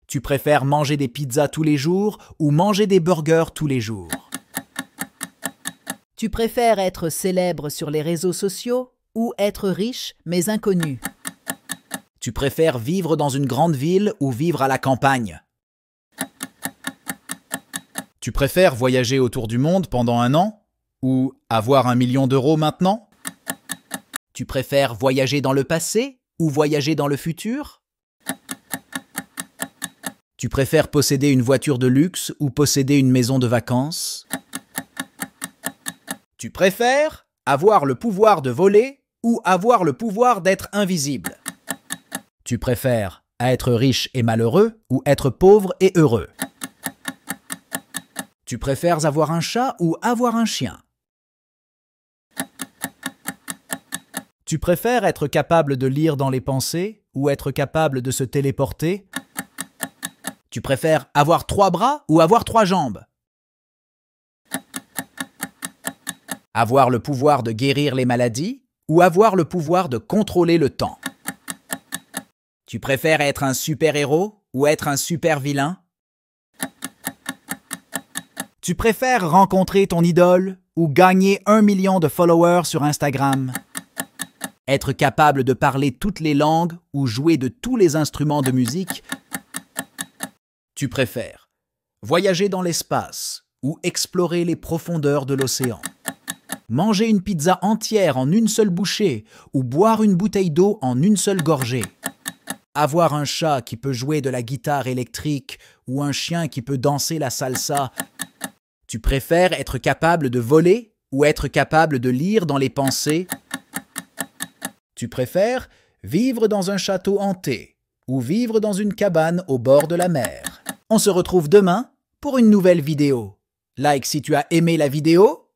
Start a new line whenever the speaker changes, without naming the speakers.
Tu préfères manger des pizzas tous les jours ou manger des burgers tous les jours?
Tu préfères être célèbre sur les réseaux sociaux ou être riche mais inconnu?
Tu préfères vivre dans une grande ville ou vivre à la campagne? Tu préfères voyager autour du monde pendant 1 an ou avoir 1 million d'euros maintenant? Tu préfères voyager dans le passé ou voyager dans le futur? Tu préfères posséder une voiture de luxe ou posséder une maison de vacances? Tu préfères avoir le pouvoir de voler ou avoir le pouvoir d'être invisible? Tu préfères être riche et malheureux ou être pauvre et heureux? Tu préfères avoir un chat ou avoir un chien? Tu préfères être capable de lire dans les pensées ou être capable de se téléporter? Tu préfères avoir 3 bras ou avoir 3 jambes? Avoir le pouvoir de guérir les maladies ou avoir le pouvoir de contrôler le temps? Tu préfères être un super-héros ou être un super-vilain? Tu préfères rencontrer ton idole ou gagner 1 million de followers sur Instagram? Être capable de parler toutes les langues ou jouer de tous les instruments de musique? Tu préfères voyager dans l'espace ou explorer les profondeurs de l'océan? Manger une pizza entière en une seule bouchée ou boire une bouteille d'eau en une seule gorgée? Avoir un chat qui peut jouer de la guitare électrique ou un chien qui peut danser la salsa? Tu préfères être capable de voler ou être capable de lire dans les pensées? Tu préfères vivre dans un château hanté ou vivre dans une cabane au bord de la mer? On se retrouve demain pour une nouvelle vidéo. Like si tu as aimé la vidéo